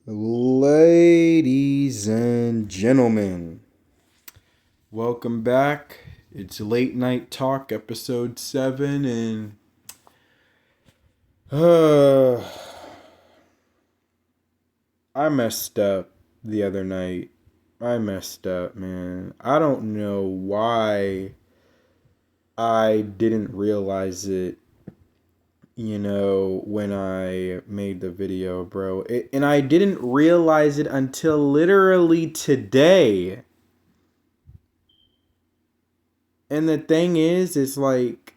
Ladies and gentlemen, welcome back. It's Late Night Talk, Episode 7, and uh, I messed up the other night. I messed up, man. I don't know why I didn't realize it, when I made the video, bro. And I didn't realize it until literally today. And the thing is, it's like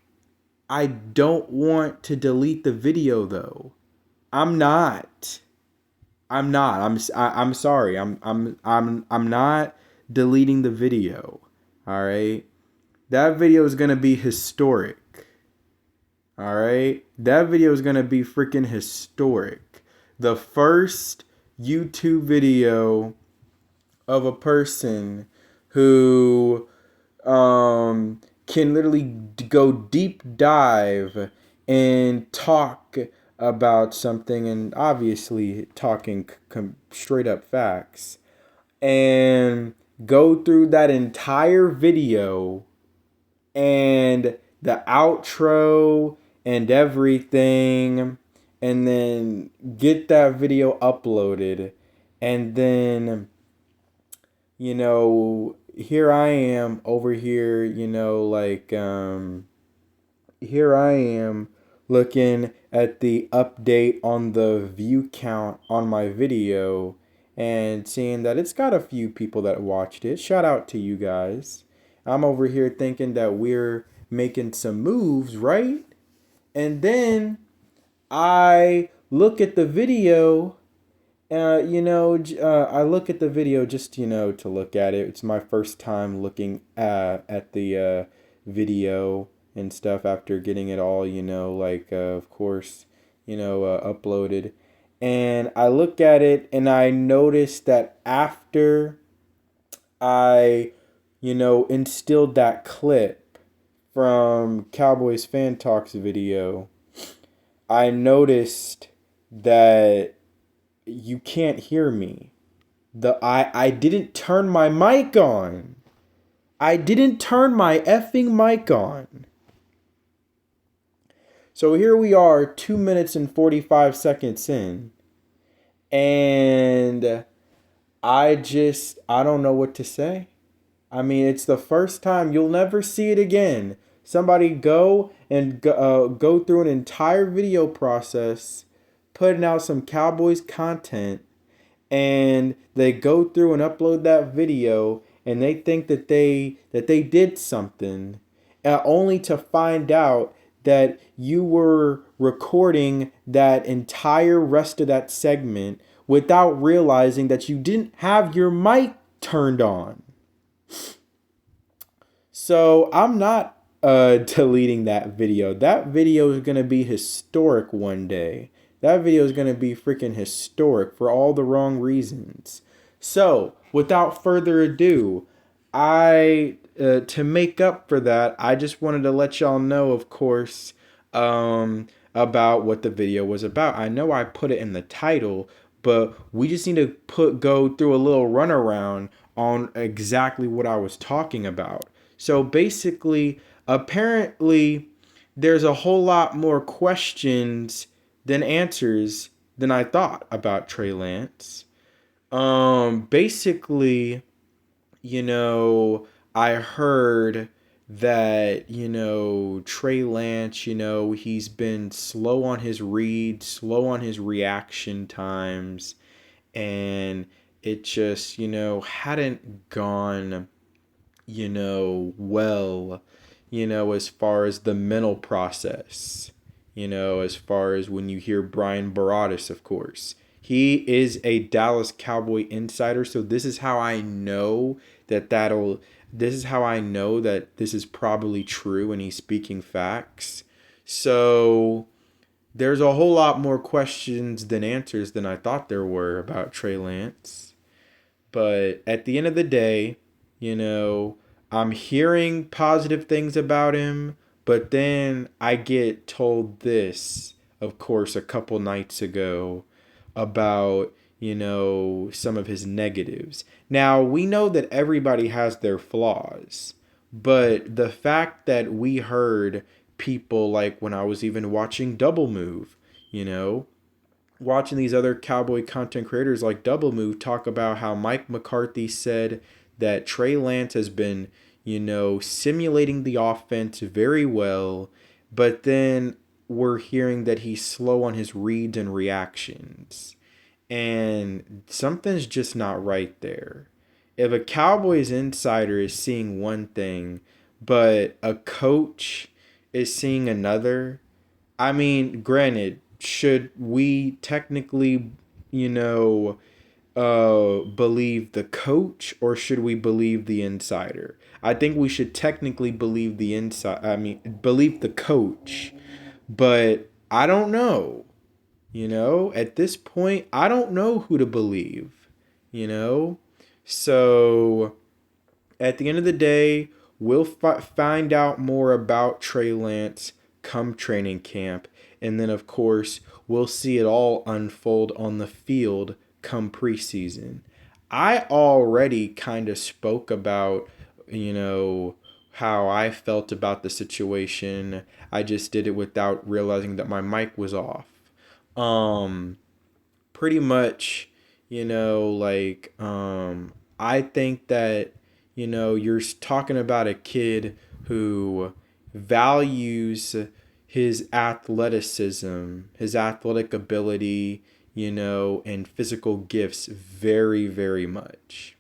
I don't want to delete the video though. I'm not. I'm not. I'm sorry. I'm not deleting the video. All right? That video is going to be historic. All right? That video is going to be freaking historic. The first YouTube video of a person who can literally go deep dive and talk about something, and obviously talking straight up facts, and go through that entire video and the outro and everything, and then get that video uploaded, and then here I am over here, here I am looking at the update on the view count on my video and seeing that it's got a few people that watched it. Shout out to you guys. I'm over here thinking that we're making some moves, right? And then I look at the video. I look at the video just, to look at it. It's my first time looking at the video and stuff after getting it all, of course, uploaded. And I look at it and I notice that after I, instilled that clip from Cowboys Fan Talks video, I noticed that you can't hear me. I didn't turn my mic on. I didn't turn my effing mic on. So here we are, 2 minutes and 45 seconds in. And I don't know what to say. I mean, it's the first time. You'll never see it again. Somebody go through an entire video process, putting out some Cowboys content, and they go through and upload that video, and they think that they did something, only to find out that you were recording that entire rest of that segment without realizing that you didn't have your mic turned on. So I'm not deleting that video. That video is going to be historic one day. That video is going to be freaking historic for all the wrong reasons. So, without further ado, to make up for that, I just wanted to let y'all know, of course, about what the video was about. I know I put it in the title, but we just need to go through a little runaround on exactly what I was talking about. So basically, apparently, there's a whole lot more questions than answers than I thought about Trey Lance. Basically, I heard that, Trey Lance, he's been slow on his read, slow on his reaction times, and it just, hadn't gone, well, as far as the mental process, as far as when you hear Brian Baradas, of course. He is a Dallas Cowboy insider, so this is how I know this is how I know that this is probably true and he's speaking facts. So there's a whole lot more questions than answers than I thought there were about Trey Lance. But at the end of the day, I'm hearing positive things about him, but then I get told this, of course, a couple nights ago about, some of his negatives. Now, we know that everybody has their flaws, but the fact that we heard people like when I was even watching Double Move, you know, watching these other cowboy content creators like Double Move talk about how Mike McCarthy said that Trey Lance has been, simulating the offense very well, but then we're hearing that he's slow on his reads and reactions. And something's just not right there. If a Cowboys insider is seeing one thing, but a coach is seeing another, I mean, granted, should we technically, believe the coach or should we believe the insider? I think we should technically believe the inside. I mean, believe the coach, but I don't know. At this point, I don't know who to believe. You know, so at the end of the day, we'll find out more about Trey Lance come training camp. And then, of course, we'll see it all unfold on the field come preseason. I already kind of spoke about, how I felt about the situation. I just did it without realizing that my mic was off. Um, Pretty much, I think that, you're talking about a kid who values his athleticism, his athletic ability, and physical gifts very, very much.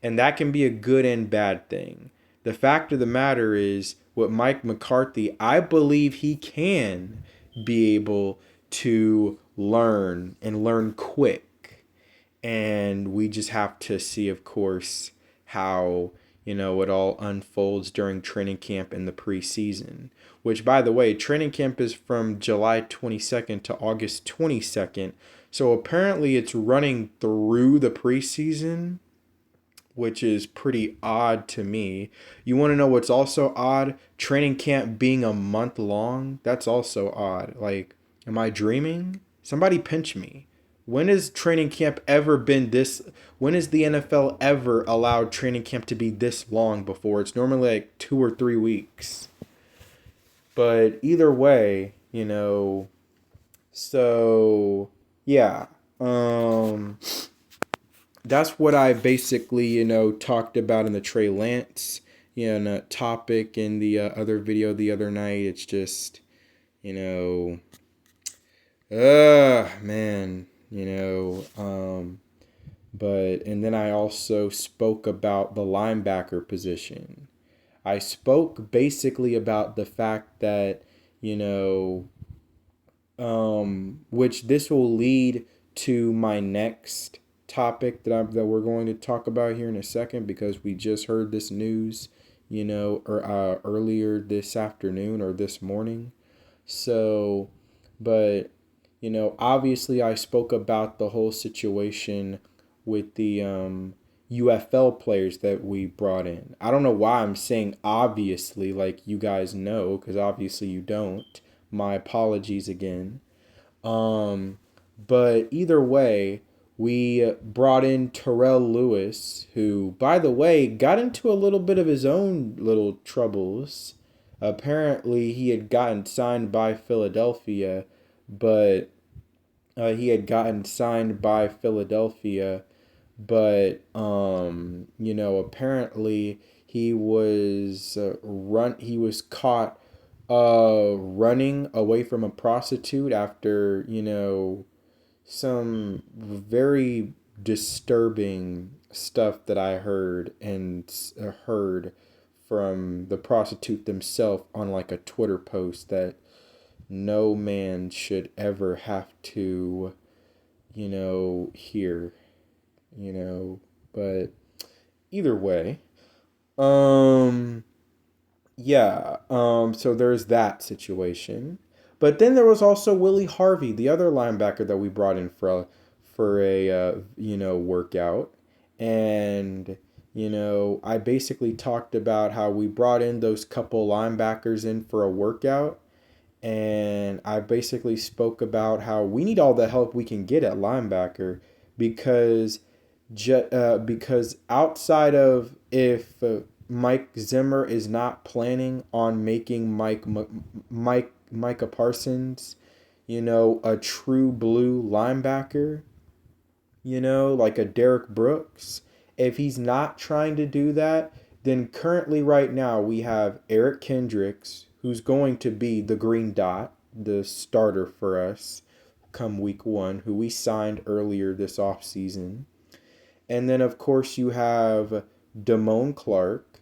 And that can be a good and bad thing. The fact of the matter is, with Mike McCarthy, I believe he can be able to learn and learn quick. And we just have to see, of course, how, it all unfolds during training camp in the preseason. Which, by the way, training camp is from July 22nd to August 22nd. So apparently it's running through the preseason, which is pretty odd to me. You want to know what's also odd? Training camp being a month long. That's also odd. Like, am I dreaming? Somebody pinch me. When has training camp ever been this? When has the NFL ever allowed training camp to be this long before? It's normally like 2 or 3 weeks. But either way, so yeah. That's what I basically, talked about in the Trey Lance, topic in the other video the other night. It's just, you know, man, but, and then I also spoke about the linebacker position. I spoke basically about the fact that, you know, which this will lead to my next topic that we're going to talk about here in a second, because we just heard this news, earlier this afternoon or this morning. So, but obviously I spoke about the whole situation with the UFL players that we brought in. I don't know why I'm saying obviously, like you guys know, because obviously you don't. My apologies again. But either way, we brought in Terrell Lewis, who, by the way, got into a little bit of his own little troubles. Apparently, he had gotten signed by Philadelphia, but apparently he was caught running away from a prostitute after, some very disturbing stuff that I heard from the prostitute themselves on like a Twitter post that no man should ever have to, hear, but either way, so there's that situation. But then there was also Willie Harvey, the other linebacker that we brought in for a workout. And I basically talked about how we brought in those couple linebackers in for a workout, and I basically spoke about how we need all the help we can get at linebacker because because outside of if Mike Zimmer is not planning on making Micah Parsons, a true blue linebacker, like a Derek Brooks. If he's not trying to do that, then currently right now we have Eric Kendricks, who's going to be the green dot, the starter for us come week 1, who we signed earlier this offseason. And then, of course, you have Damone Clark,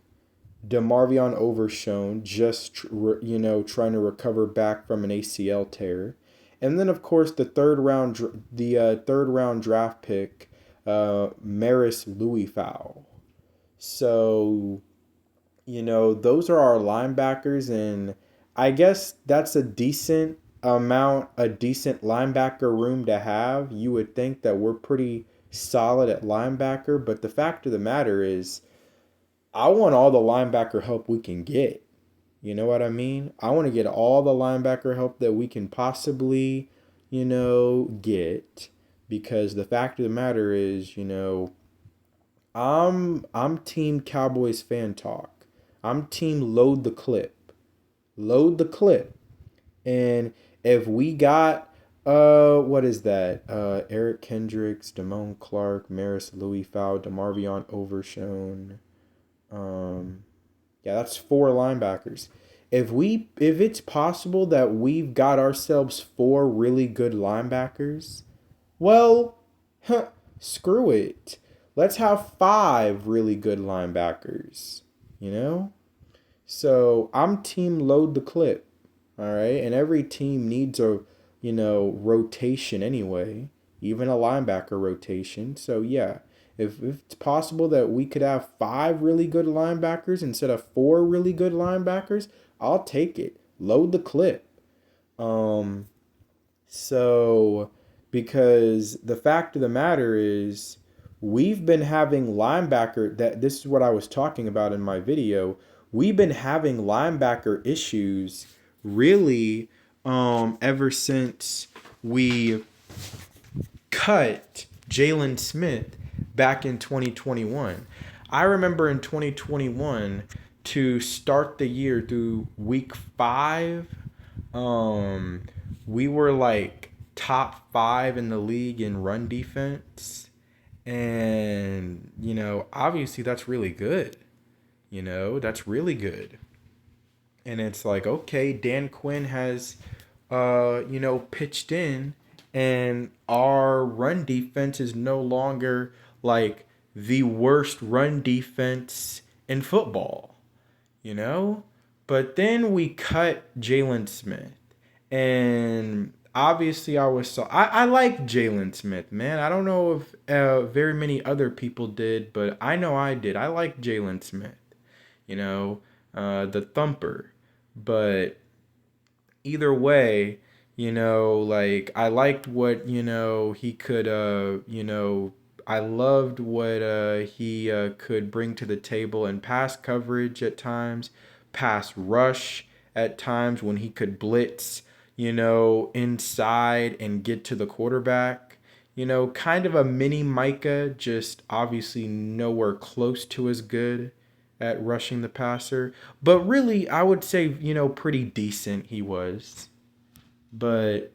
DeMarvion Overshone, just trying to recover back from an ACL tear, and then of course the third round draft pick, Maris Louis Fowl. So those are our linebackers, and I guess that's a decent linebacker room to have. You would think that we're pretty solid at linebacker, but the fact of the matter is, I want all the linebacker help we can get. You know what I mean? I want to get all the linebacker help that we can possibly, get, because the fact of the matter is, I'm team Cowboys fan talk. I'm team load the clip. Load the clip. And if we got what is that? Eric Kendricks, Damone Clark, Maris Louis Fowl, DeMarvion Overshone. Yeah, that's 4 linebackers. If it's possible that we've got ourselves 4 really good linebackers, well, screw it. Let's have 5 really good linebackers, So I'm team load the clip, all right? And every team needs a, rotation anyway, even a linebacker rotation. So yeah, if it's possible that we could have 5 really good linebackers instead of 4 really good linebackers, I'll take it. Load the clip. So because the fact of the matter is, we've been having this is what I was talking about in my video. We've been having linebacker issues really ever since we cut Jalen Smith back in 2021. I remember in 2021, to start the year through week 5, we were like top 5 in the league in run defense. And, obviously that's really good. That's really good. And it's like, okay, Dan Quinn has, pitched in, and our run defense is no longer like the worst run defense in football, But then we cut Jalen Smith, and obviously I like Jalen Smith, man. I don't know if very many other people did, but I know I did. I like Jalen Smith, the thumper. But either way, like I liked what, he could, I loved what he could bring to the table in pass coverage at times, pass rush at times when he could blitz, inside and get to the quarterback. Kind of a mini Micah, just obviously nowhere close to as good at rushing the passer. But really, I would say, pretty decent he was. But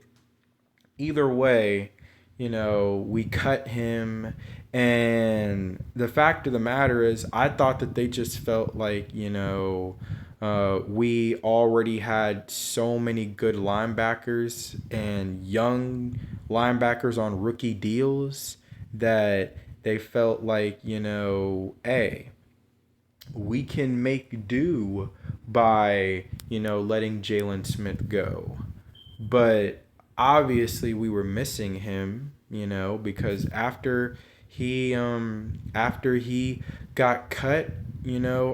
either way, we cut him. And the fact of the matter is, I thought that they just felt like, we already had so many good linebackers and young linebackers on rookie deals that they felt like, hey, we can make do by, letting Jalen Smith go. But obviously we were missing him, because after he got cut,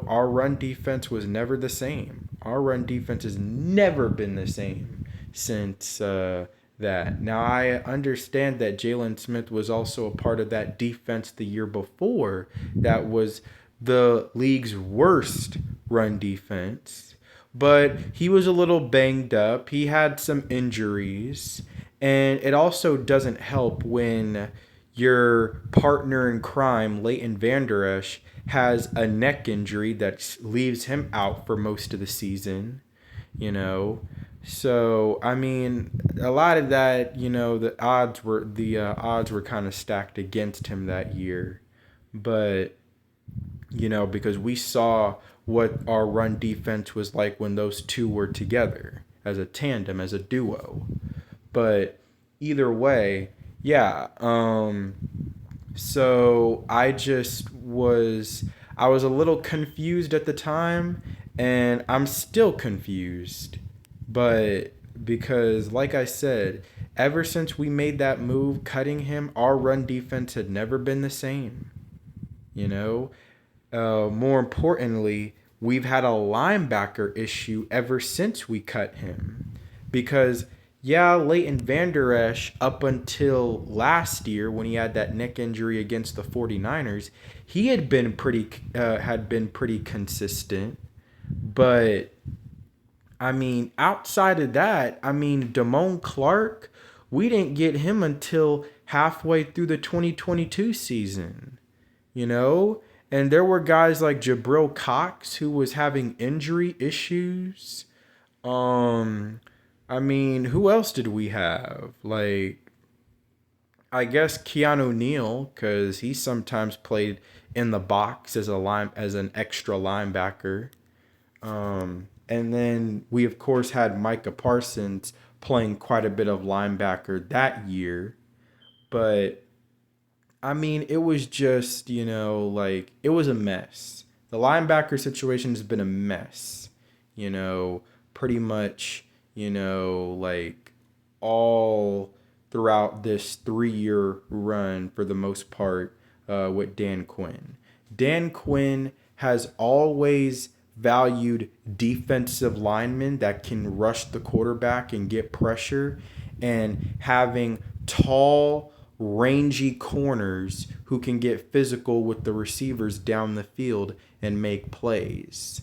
our run defense was never the same. Our run defense has never been the same since that. Now, I understand that Jalen Smith was also a part of that defense the year before that was the league's worst run defense. But he was a little banged up. He had some injuries. And it also doesn't help when, your partner in crime, Leighton Vander Esch, has a neck injury that leaves him out for most of the season, you know. So I mean, a lot of that, the odds were kind of stacked against him that year, but because we saw what our run defense was like when those two were together as a tandem, as a duo. But either way, yeah. So I was a little confused at the time, and I'm still confused. But because, like I said, ever since we made that move, cutting him, our run defense had never been the same. You know, more importantly, we've had a linebacker issue ever since we cut him. Because, yeah, Leighton Vander Esch, up until last year when he had that neck injury against the 49ers, he had been pretty consistent. But, I mean, outside of that, I mean, Damone Clark, we didn't get him until halfway through the 2022 season, you know? And there were guys like Jabril Cox who was having injury issues. Um, I mean, who else did we have? Like, I guess Keanu Neal, because he sometimes played in the box as an extra linebacker. And then we of course had Micah Parsons playing quite a bit of linebacker that year. But I mean, it was just, like, it was a mess. The linebacker situation has been a mess, pretty much, like all throughout this 3-year run for the most part with Dan Quinn. Dan Quinn has always valued defensive linemen that can rush the quarterback and get pressure, and having tall, rangy corners who can get physical with the receivers down the field and make plays.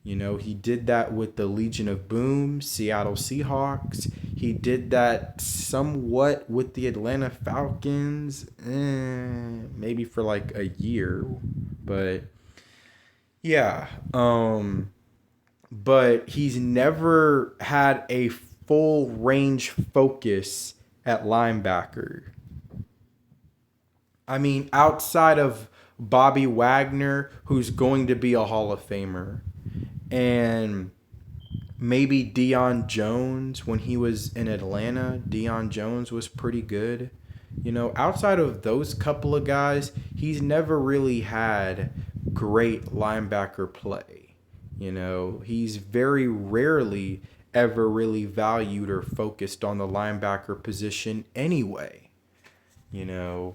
He did that with the Legion of Boom, Seattle Seahawks. He did that somewhat with the Atlanta Falcons, maybe for like a year. But yeah, but he's never had a full range focus at linebacker. I mean, outside of Bobby Wagner, who's going to be a Hall of Famer, and maybe Deion Jones when he was in Atlanta. Deion Jones was pretty good. Outside of those couple of guys, he's never really had great linebacker play. He's very rarely ever really valued or focused on the linebacker position anyway. you know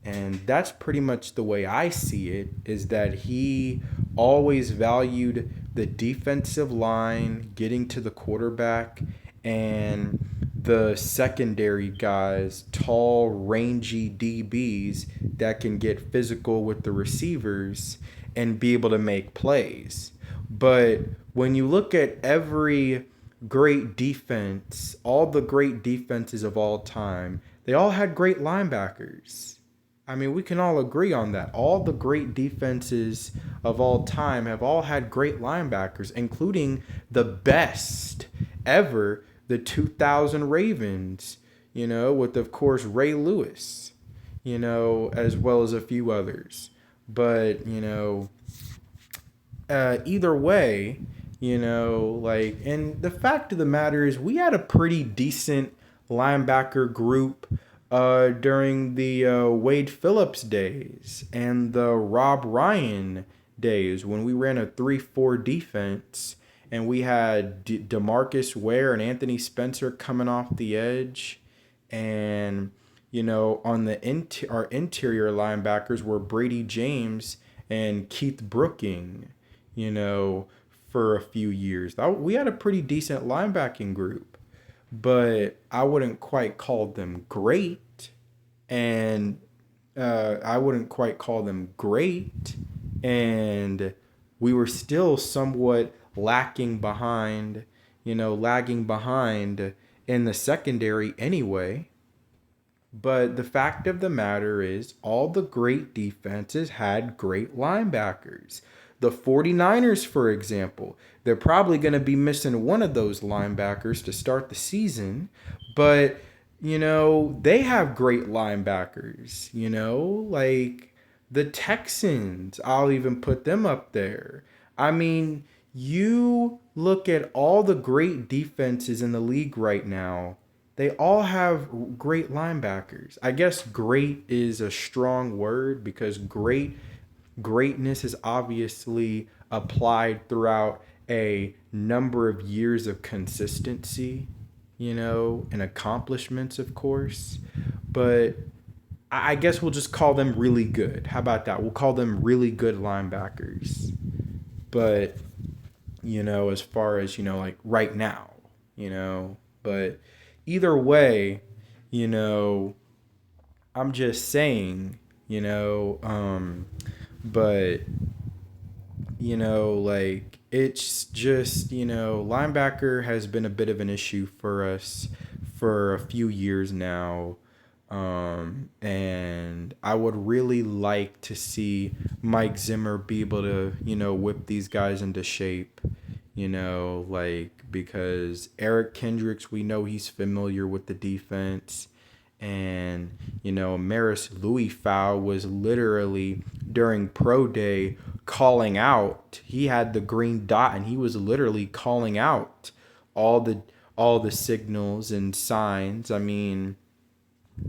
and that's pretty much the way I see it, is that he always valued the defensive line, getting to the quarterback, and the secondary guys, tall, rangy DBs that can get physical with the receivers and be able to make plays. But when you look at every great defense, all the great defenses of all time, they all had great linebackers. I mean, we can all agree on that. All the great defenses of all time have all had great linebackers, including the best ever, the 2000 Ravens, with, of course, Ray Lewis, as well as a few others. But, either way, and the fact of the matter is we had a pretty decent linebacker group during the Wade Phillips days and the Rob Ryan days, when we ran a 3-4 defense and we had DeMarcus Ware and Anthony Spencer coming off the edge. And, on our interior linebackers were Brady James and Keith Brooking, for a few years. We had a pretty decent linebacking group, but I wouldn't quite call them great. And And we were still somewhat lagging behind in the secondary anyway. But the fact of the matter is, all the great defenses had great linebackers. The 49ers, for example, they're probably going to be missing one of those linebackers to start the season, but they have great linebackers, like the Texans, I'll even put them up there. I mean, you look at all the great defenses in the league right now, they all have great linebackers. I guess great is a strong word because greatness is obviously applied throughout a number of years of consistency, and accomplishments, of course. But I guess we'll just call them really good. How about that? We'll call them really good linebackers. But, as far as, like right now, but either way, I'm just saying, but like it's just, linebacker has been a bit of an issue for us for a few years now. And I would really like to see Mike Zimmer be able to, whip these guys into shape, like because Eric Kendricks, we know he's familiar with the defense. And, Maris Louis Fowl was literally during pro day calling out. He had the green dot and he was literally calling out all the signals and signs. I mean,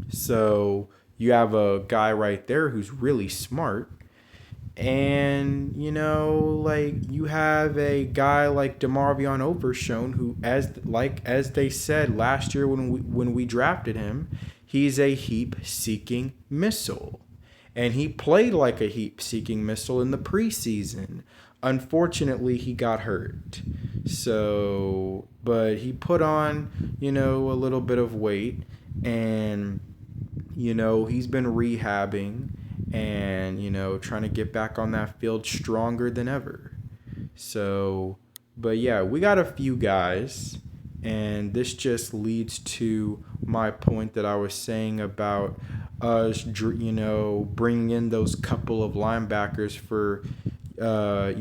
so you have a guy right there who's really smart. And, like you have a guy like DeMarvion Overshown who, as they said last year when we drafted him, he's a heap-seeking missile. And he played like a heap-seeking missile in the preseason. Unfortunately, he got hurt. So, but he put on, a little bit of weight. And, he's been rehabbing and, trying to get back on that field stronger than ever. So, but yeah, we got a few guys. And this just leads to my point that I was saying about us, bringing in those couple of linebackers for, a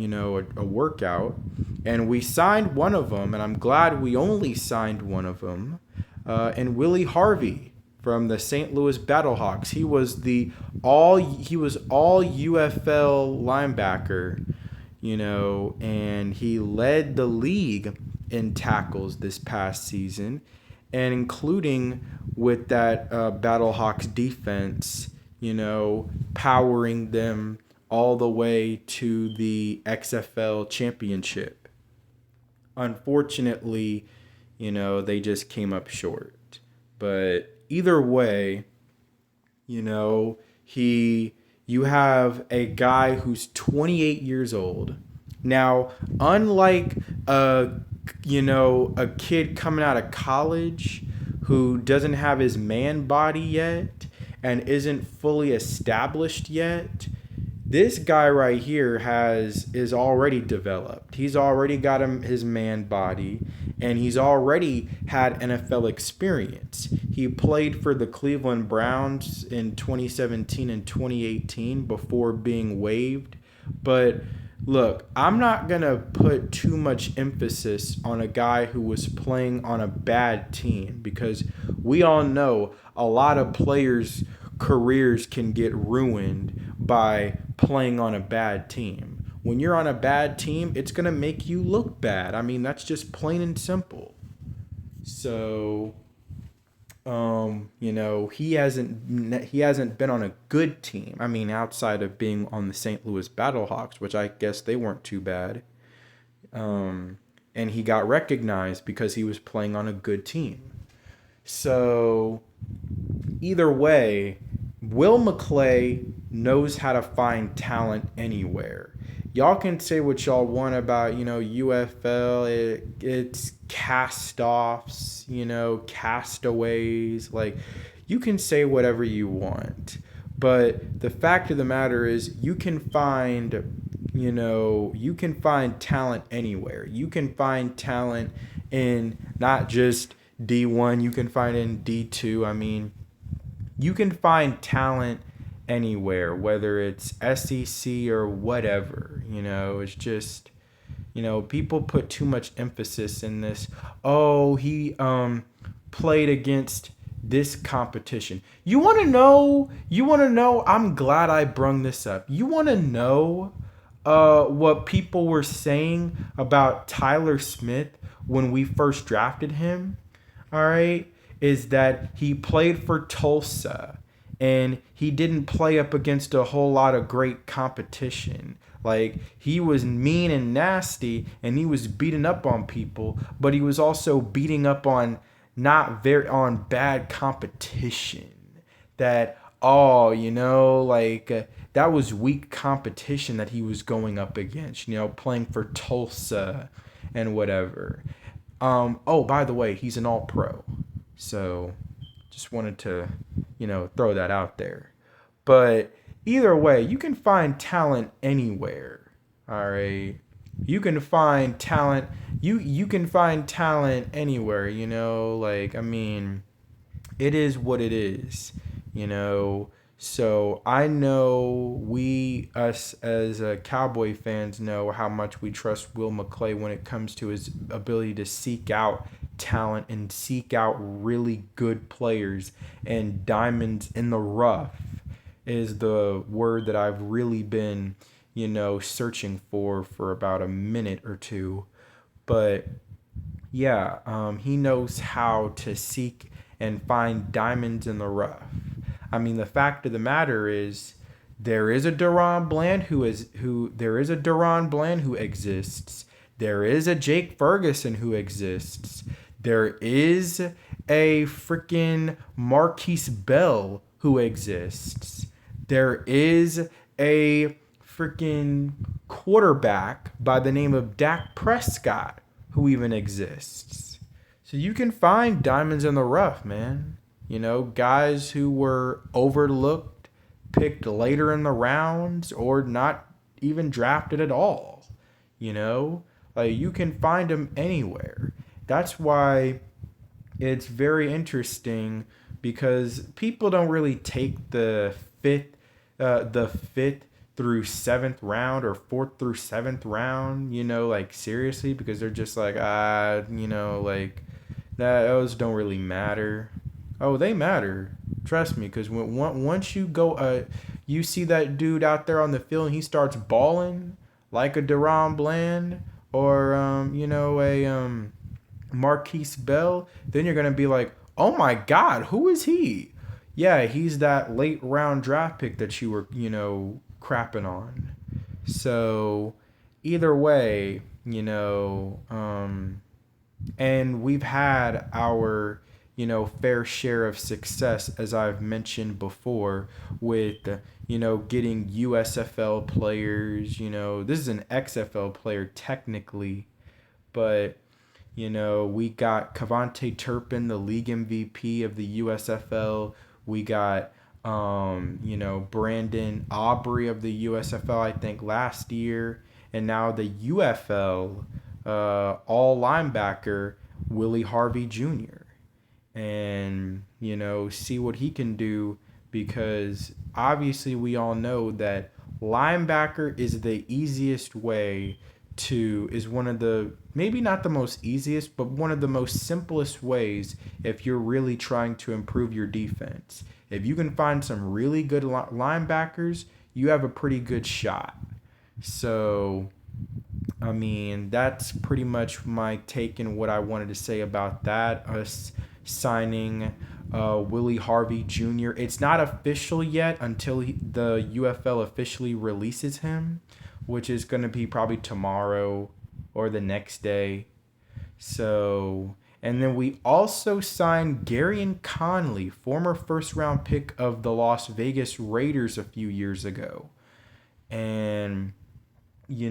workout. And we signed one of them, and I'm glad we only signed one of them, and Willie Harvey from the St. Louis Battlehawks. He was all UFL linebacker, and he led the league in tackles this past season, and including with that Battlehawks defense, powering them all the way to the XFL championship. Unfortunately, they just came up short. But either way, you have a guy who's 28 years old. Now, unlike a kid coming out of college who doesn't have his man body yet and isn't fully established yet, this guy right here is already developed. He's already got his man body, and he's already had NFL experience. He played for the Cleveland Browns in 2017 and 2018 before being waived. But look, I'm not going to put too much emphasis on a guy who was playing on a bad team, because we all know a lot of players' careers can get ruined by playing on a bad team. When you're on a bad team, it's going to make you look bad. I mean, that's just plain and simple. So, he hasn't been on a good team. I mean, outside of being on the St. Louis Battlehawks, which I guess they weren't too bad. And he got recognized because he was playing on a good team. So, either way, Will McClay knows how to find talent anywhere. Y'all can say what y'all want about, UFL. It's cast-offs, castaways. Like, you can say whatever you want. But the fact of the matter is you can find talent anywhere. You can find talent in not just D1. You can find it in D2. I mean, You can find talent anywhere, whether it's SEC or whatever. It's just, people put too much emphasis in this. Oh, he played against this competition. You want to know? I'm glad I brung this up. You want to know what people were saying about Tyler Smith when we first drafted him? All right, is that he played for Tulsa and he didn't play up against a whole lot of great competition. Like, he was mean and nasty and he was beating up on people, but he was also beating up on bad competition. That, that was weak competition that he was going up against, playing for Tulsa and whatever. Oh, by the way, he's an all-pro. So just wanted to, throw that out there. But either way, you can find talent anywhere. All right. You can find talent. You can find talent anywhere, it is what it is, So I know us as Cowboy fans know how much we trust Will McClay when it comes to his ability to seek out talent and seek out really good players, and diamonds in the rough is the word that I've really been, searching for about a minute or two. But yeah, he knows how to seek and find diamonds in the rough. The fact of the matter is, there is a Deron Bland who exists. There is a Jake Ferguson who exists. There is a freaking Marquise Bell who exists. There is a freaking quarterback by the name of Dak Prescott who even exists. So you can find diamonds in the rough, man. Guys who were overlooked, picked later in the rounds, or not even drafted at all. You can find them anywhere. That's why it's very interesting, because people don't really take the fifth through seventh round or fourth through seventh round, seriously, because they're just like, those don't really matter. Oh, they matter. Trust me, because once you go, you see that dude out there on the field and he starts balling like a Deron Bland or a Marquise Bell, then you're gonna be like, oh my God, who is he? Yeah, he's that late round draft pick that you were, crapping on. So either way, and we've had our, fair share of success, as I've mentioned before, with, getting USFL players. This is an XFL player technically, but, we got Cavante Turpin, the league MVP of the USFL. We got, Brandon Aubrey of the USFL, I think, last year. And now the UFL all linebacker, Willie Harvey Jr. And, see what he can do, because obviously we all know that linebacker is the easiest way is one of the, maybe not the most easiest, but one of the most simplest ways if you're really trying to improve your defense. If you can find some really good linebackers, you have a pretty good shot. So, that's pretty much my take and what I wanted to say about that. Us signing Willie Harvey Jr. It's not official yet until the UFL officially releases him, which is going to be probably tomorrow or the next day. So, and then we also signed Garyon Conley, former first-round pick of the Las Vegas Raiders a few years ago. And, we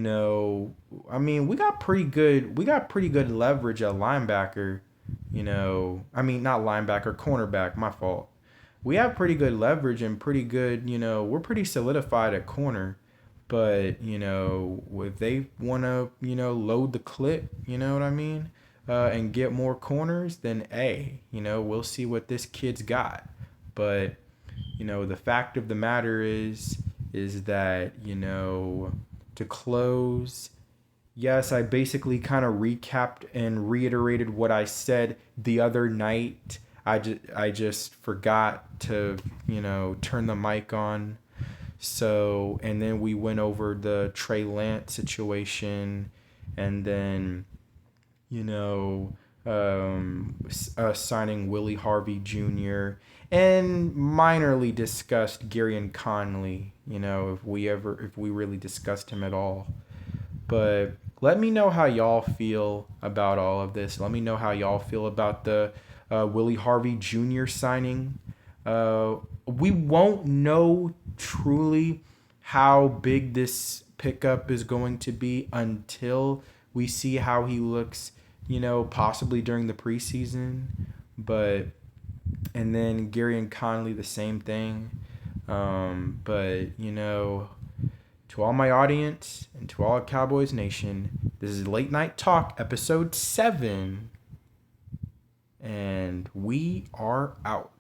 got pretty good leverage at linebacker. Not linebacker, cornerback, my fault. We have pretty good leverage and pretty good, we're pretty solidified at corner. But, if they want to, load the clip, and get more corners, then, hey, we'll see what this kid's got. But, the fact of the matter is that, to close, yes, I basically kind of recapped and reiterated what I said the other night. I just forgot to, turn the mic on. So, and then we went over the Trey Lance situation, and then, you know, signing Willie Harvey Jr. and minorly discussed Gary and Conley. If we really discussed him at all. But let me know how y'all feel about all of this. Let me know how y'all feel about the Willie Harvey Jr. signing. We won't know truly how big this pickup is going to be until we see how he looks, possibly during the preseason. But, and then Gary and Conley, the same thing. But, to all my audience and to all Cowboys Nation, this is Late Night Talk, episode 7. And we are out.